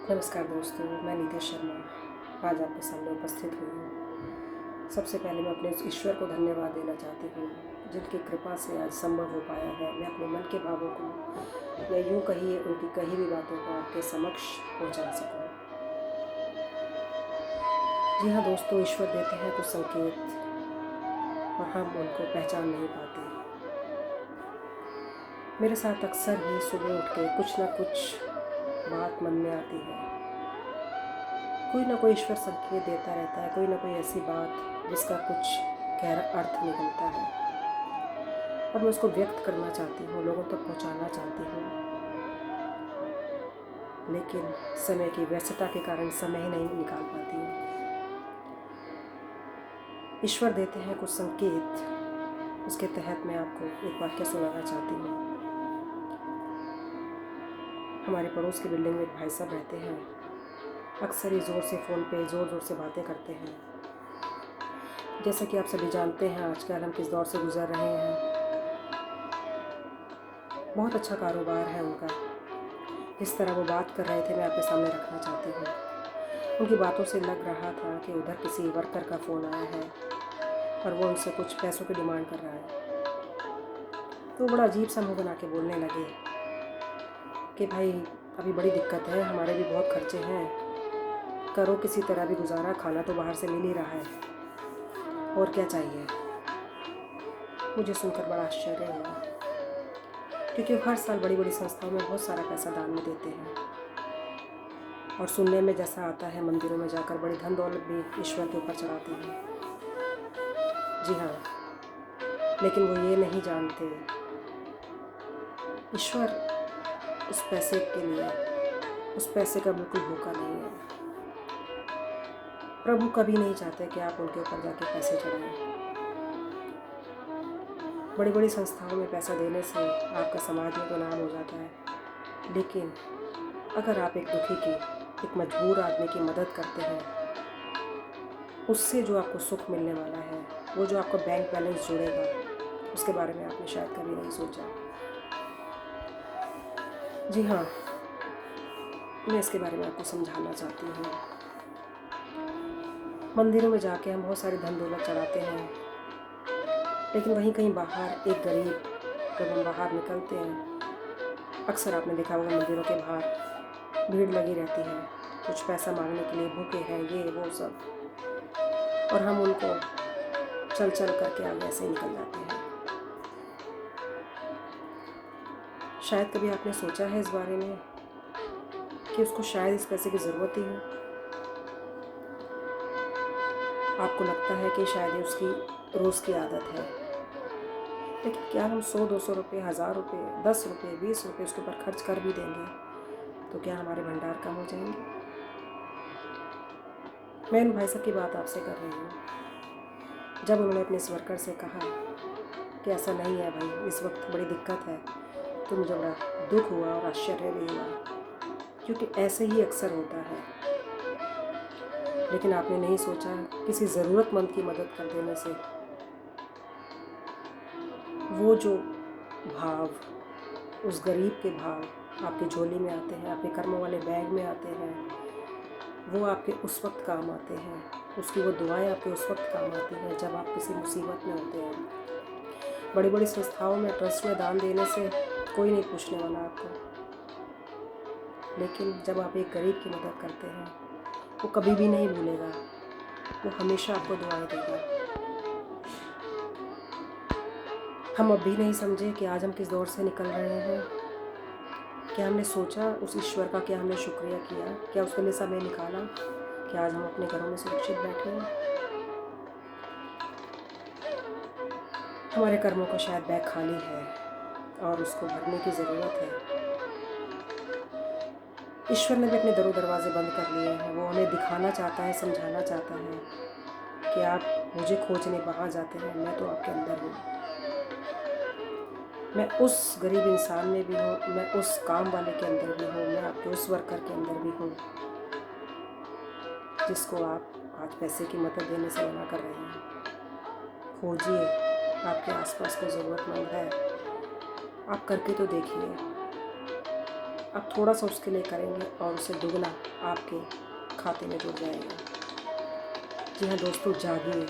नमस्कार दोस्तों, मैं नीतीश शर्मा आज आपके सामने उपस्थित हुई हूँ। सबसे पहले मैं अपने उस ईश्वर को धन्यवाद देना चाहती हूँ जिनकी कृपा से आज संभव हो पाया है मैं अपने मन के भावों को या यूँ कहिए उनकी कही भी बातों को आपके समक्ष पहुँचा सकूँ। जी हाँ दोस्तों, ईश्वर देते हैं कुछ संकेत और हम उनको पहचान नहीं पाते। मेरे साथ अक्सर ही सुबह उठ के कुछ ना कुछ बात मन में आती है। कोई ना कोई ईश्वर संकेत देता रहता है, कोई ना कोई ऐसी बात जिसका कुछ गहरा अर्थ निकलता है और मैं उसको व्यक्त करना चाहती हूँ, लोगों तक पहुँचाना चाहती हूँ, लेकिन समय की व्यस्तता के कारण समय ही नहीं निकाल पाती हूँ। ईश्वर देते हैं कुछ संकेत, उसके तहत मैं आपको एक वाक्य सुनाना चाहती हूँ। हमारे पड़ोस की बिल्डिंग में एक भाई साहब रहते हैं। अक्सर ही ज़ोर से फ़ोन पे ज़ोर से बातें करते हैं। जैसा कि आप सभी जानते हैं आजकल हम किस दौर से गुज़र रहे हैं। बहुत अच्छा कारोबार है उनका। जिस तरह वो बात कर रहे थे मैं आपके सामने रखना चाहती हूँ। उनकी बातों से लग रहा था कि उधर किसी वर्कर का फ़ोन आया है और वो उनसे कुछ पैसों की डिमांड कर रहा है। तो बड़ा अजीब सा मुँह बना के बोलने लगे कि भाई अभी बड़ी दिक्कत है, हमारे भी बहुत खर्चे हैं, करो किसी तरह भी गुजारा, खाना तो बाहर से मिल ही रहा है, और क्या चाहिए। मुझे सुनकर बड़ा आश्चर्य हुआ क्योंकि हर साल बड़ी बड़ी संस्थाओं में बहुत सारा पैसा दान में देते हैं और सुनने में जैसा आता है मंदिरों में जाकर बड़ी धन दौलत भी ईश्वर के ऊपर चढ़ाते हैं। जी हाँ, लेकिन वो ये नहीं जानते ईश्वर उस पैसे के लिए उस पैसे का बिल्कुल भूखा नहीं है। प्रभु कभी नहीं चाहते कि आप उनके ऊपर जाके पैसे चढ़ाएं। बड़ी बड़ी संस्थाओं में पैसा देने से आपका समाज में तो नाम हो जाता है, लेकिन अगर आप एक दुखी की, एक मजबूर आदमी की मदद करते हैं, उससे जो आपको सुख मिलने वाला है, वो जो आपका बैंक बैलेंस जुड़ेगा, उसके बारे में आपने शायद कभी नहीं सोचा। जी हाँ, मैं इसके बारे में आपको समझाना चाहती हूँ। मंदिरों में जाके हम बहुत सारी धन दौलत चढ़ाते हैं, लेकिन वहीं कहीं बाहर एक गरीब, जब हम बाहर निकलते हैं, अक्सर आपने देखा होगा मंदिरों के बाहर भीड़ लगी रहती है, कुछ पैसा मांगने के लिए भूखे हैं, ये वो सब, और हम उनको चल चल करके आगे ऐसे ही निकल जाते हैं। शायद कभी आपने सोचा है इस बारे में कि उसको शायद इस पैसे की ज़रूरत ही हो। आपको लगता है कि शायद ये उसकी रोज़ की आदत है, लेकिन क्या हम 100-200 रुपये, 1000 रुपये, 10 रुपये, 20 रुपये उसके ऊपर खर्च कर भी देंगे तो क्या हमारे भंडार कम हो जाएंगे? मैं उन भाई साहब की बात आपसे कर रही हूँ जब उन्होंने अपने इस वर्कर से कहा कि ऐसा नहीं है भाई, इस वक्त बड़ी दिक्कत है, तो मुझे बड़ा दुख हुआ और आश्चर्य भी हुआ, क्योंकि ऐसे ही अक्सर होता है। लेकिन आपने नहीं सोचा किसी ज़रूरतमंद की मदद कर देने से वो जो भाव, उस गरीब के भाव आपकी झोली में आते हैं, आपके कर्मों वाले बैग में आते हैं, वो आपके उस वक्त काम आते हैं, उसकी वो दुआएं आपके उस वक्त काम आती हैं जब आप किसी मुसीबत में होते हैं। बड़ी बड़ी संस्थाओं में, ट्रस्ट में दान देने से कोई नहीं पूछने वाला आपको, लेकिन जब आप एक गरीब की मदद करते हैं, वो कभी भी नहीं भूलेगा, वो हमेशा आपको दुआएं देगा। हम अब भी नहीं समझे कि आज हम किस दौर से निकल रहे हैं। क्या हमने सोचा उस ईश्वर का, क्या हमने शुक्रिया किया, क्या उसके लिए समय निकाला कि आज हम अपने घरों में सुरक्षित बैठे हैं? हमारे कर्मों का शायद बैग खाली है और उसको भरने की ज़रूरत है। ईश्वर ने भी अपने दरों दरवाजे बंद कर लिए हैं। वो हमें दिखाना चाहता है, समझाना चाहता है कि आप मुझे खोजने वहाँ जाते हैं, मैं तो आपके अंदर हूँ। मैं उस गरीब इंसान में भी हूँ, मैं उस काम वाले के अंदर भी हूँ, मैं आपके उस वर्कर के अंदर भी हूँ जिसको आप आज पैसे की मदद देने से मना कर रहे हैं। खोजिए, आपके आसपास कोई ज़रूरतमंद है, आप करके तो देखिए। आप थोड़ा सा उसके लिए करेंगे और उससे दुगना आपके खाते में जुड़ जाएगा। जी हाँ दोस्तों, जागिए।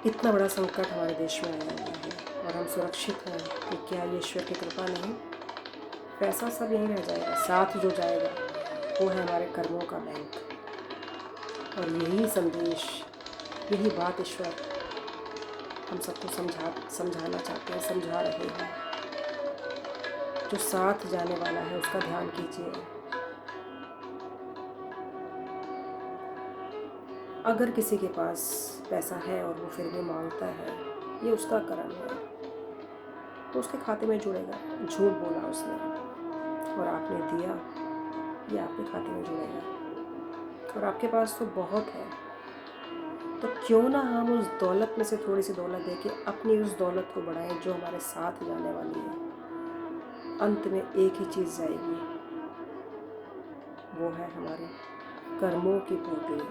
इतना बड़ा संकट हमारे देश में आया हुआ है और हम सुरक्षित हैं कि क्या ये ईश्वर की कृपा नहीं? पैसा सब यहीं रह जाएगा, साथ जो जाएगा वो है हमारे कर्मों का बैंक। और यही संदेश, यही बात ईश्वर हम सबको समझाना चाहते हैं, समझा रहे हैं। जो साथ जाने वाला है उसका ध्यान कीजिए। अगर किसी के पास पैसा है और वो फिर भी मांगता है, ये उसका कर्म है, तो उसके खाते में जुड़ेगा। झूठ बोला उसने और आपने दिया, ये आपके खाते में जुड़ेगा। और आपके पास तो बहुत है, तो क्यों ना हम उस दौलत में से थोड़ी सी दौलत देके अपनी उस दौलत को बढ़ाएं जो हमारे साथ जाने वाली है। अंत में एक ही चीज़ जाएगी, वो है हमारे कर्मों की पोटली,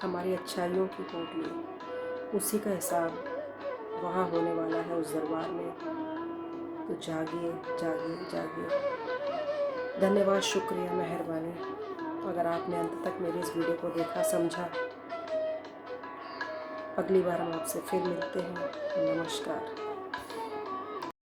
हमारी अच्छाइयों की पोटली। उसी का हिसाब वहाँ होने वाला है उस दरबार में। तो जागिए जागिए जागिए। धन्यवाद, शुक्रिया, मेहरबानी। अगर आपने अंत तक मेरी इस वीडियो को देखा, समझा। अगली बार हम आपसे फिर मिलते हैं। नमस्कार।